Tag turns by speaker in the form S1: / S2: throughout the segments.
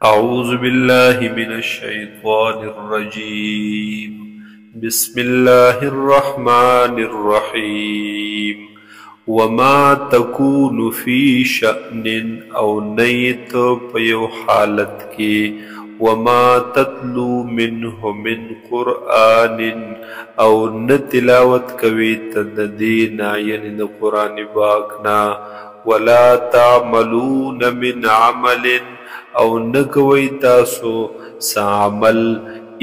S1: أعوذ بالله من الشيطان الرجيم. بسم الله الرحمن الرحيم. وما تكون في شأن أو نيت پيو حالت کی وما تتلو منه من قرآن او نتلاوت کوي تددینا یعنی د قرآن باکنا ولا تعملون من عمل او نکوي تاسو سعمل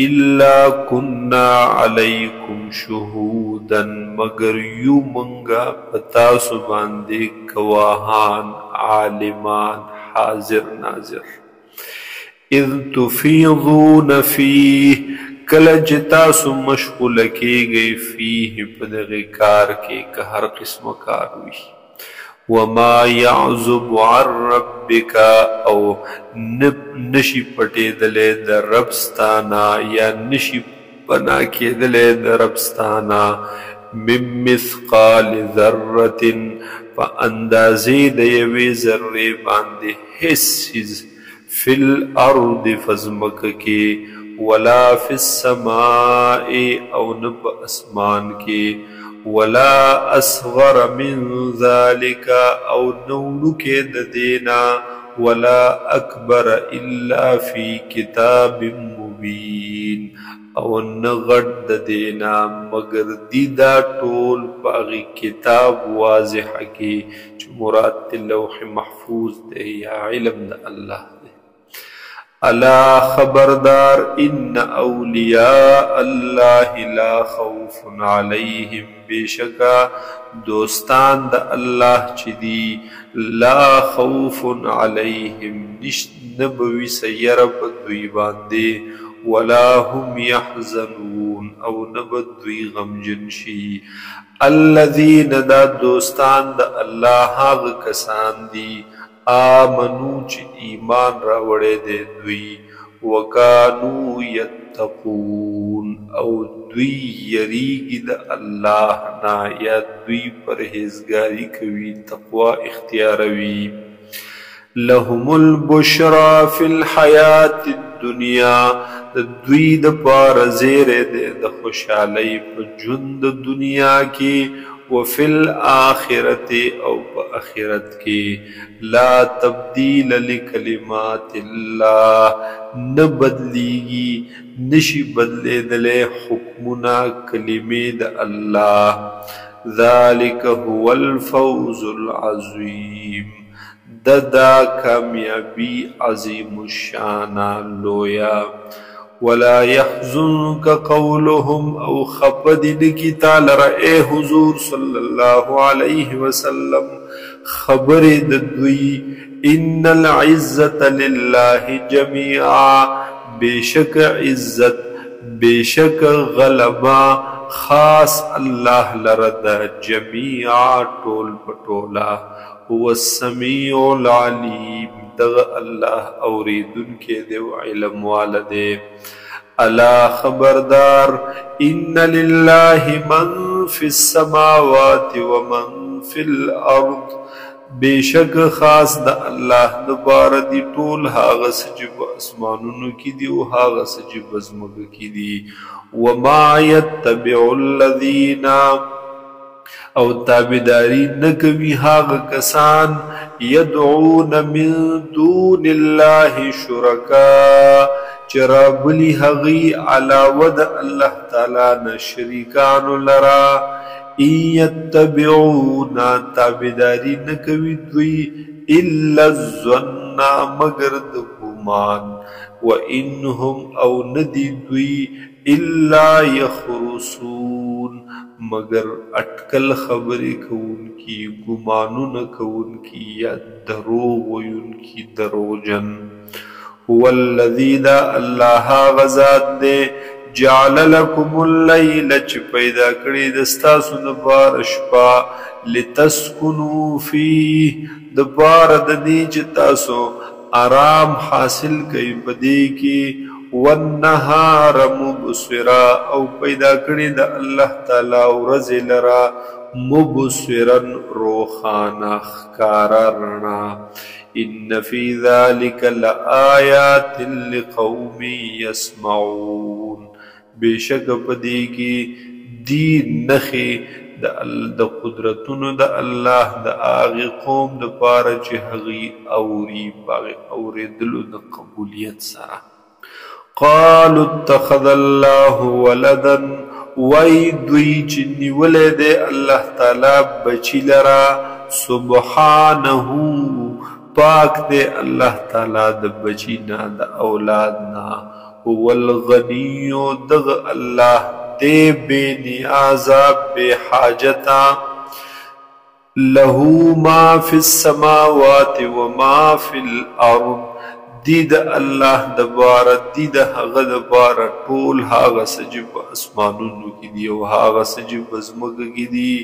S1: الا كنا عليكم شهودا مگر یو منگا پتاسو باندې گواهان عالمان حاضر ناظر. اذ تفیضون فیه کله چې تاسو مشغوله کیږئ فیه په دغه کار کې که هر قسم کار وي. وما يعزب عن ربك او نشي پټېدلې د ربستانا یا نشي پنا کېدلې د ربستانا من مثقال ذرة په اندازې د یوې ذرې باندې هیڅ فی الارض فزمک کې ولا فی السماء او نه په اسمان کې ولا اصغر من ذلك او نولک د دینا ولا اکبر الا فی کتاب مبین او نغد د دینا مگر دی دا ټول باغی کتاب واضح کی چې مراد لوح محفوظ دی یا علم د الله دی. الا خبردار ان اولیاء الله لا خوف علیهم بشکا دوستان د الله چې دی لا خوف علیهم نبوی سیر په دوی باندې ولا هم يحزنون او نبدوی غمجن شي. الذین دا دوستان د الله هغه کسان دي آمنو چې ایمان راوړی دی دوی وکانو یتقون او دوی یریږي د الله نه یا دوی پرهیزګاري کوي تقوا اختیاروي. لهم البشرا فی الحیات الدنیا د دوی د پاره زیری دی د خوشحالۍ په ژوند د دنیا کې وفي الآخرة او په آخرت کې لا تبدیل لکلمات الله نه بدلیږي نشي بدلیدلی حکمونه کلمې د الله. ذلك هو الفوز العظیم دا کامیابی عظیم الشان لویا. ولا يحزنك قولهم او خفد نکی تعالی اے حضور صلی اللہ علیہ وسلم خبر دوی ان العزت للہ جميعا بیشک عزت بیشک غلبا خاص اللہ لرد جميعا ټول پټولا. هو السمیع العلیم دغ اللہ اوریدن کے دے و علم والدے. الا خبردار ان للہ من فی السماوات ومن فی الارض بیشک خاص دا اللہ دبار دی ټول هاغه سجب اسمانونو کی دی و هاغه سجب ازمگ کی دی. وما يتبع الذین او تابداری نکوی هاغ کسان یدعون من دون اللہ شرکا چرابلی حغی علاود اللہ تعالی نشریکان لرا ان یتبعون تابداری نکوی دوی الا الظن مگر دگمان و انہم او ندی دوی الا یخرسون مگر اٹکل خبری کون کی گمانون کون کی یا دروغ وین کی دروجن. هو الذی دا اللہ غزاد دے جعل لکم اللیل چ پیدا کری دستاسو دبار شپا لتسکنو فی دبار دنی چتاسو آرام حاصل کئی بدی کی والنهار مبصرا او پیدا کړی د الله تعالی ورځ لرا مبصرا روخانه ښکارا رڼا ان فی ذلک لآیات لقوم یسمعون بیشک پدی کی دی نخی د قدرتونو د الله د هغه قوم د پاره چې هغه اوري باغ اوریدلو د قبولیت سره. قالوا اتخذ الله ولدا وای دوی چې نیولې ده الله تعالی بچی لرا سبحانه پاک ده الله تعالی د بچی نه د اولاد نه. هو الغنی دغ الله دے بے نیازا بے حاجتا له ما فی السماوات و ما فی الارض دید اللہ دبارا دید حغ دبارا طول حاغ سجب اسمانونو کی دی و حاغ سجب ازمگ کی دی.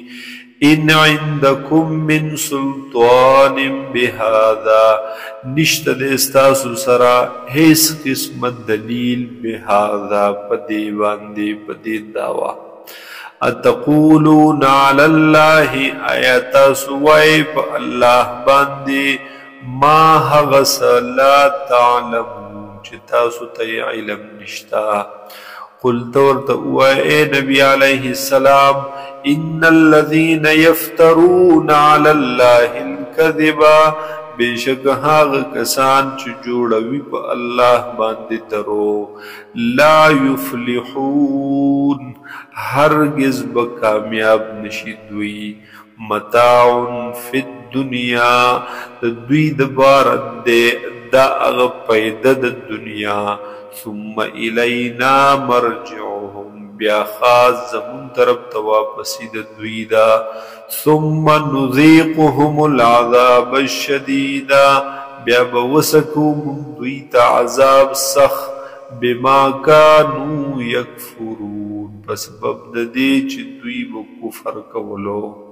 S1: ان عندکم من سلطان بهذا نشت دستاسو سرا حیث قسمت دلیل بهذا پدی باندی پدی دعوی. اتقولون علی اللہ آیتا سوائی پا اللہ باندی ما حغس لا تعلمون چتاسو تی علم نشتا. قلت ورتو اے نبی علیہ السلام ان الذین یفترون علی اللہ الکذبا بیشک ہاغ کسان چو جوڑوی پا اللہ باندی درو لا یفلحون ہرگز بکامیاب نشیدوی. متاع فی الدنیا دوی دبارد دے دا اغ پیدد دنیا ثم الینا مرجعهم بیا خاص زمون طرف تواپسی دوی دا ثم نذیقهم العذاب الشدید بیا بوسکو دوی تا عذاب سخ بما کانو یکفرون پس ببددی چی دوی بکفر کولو.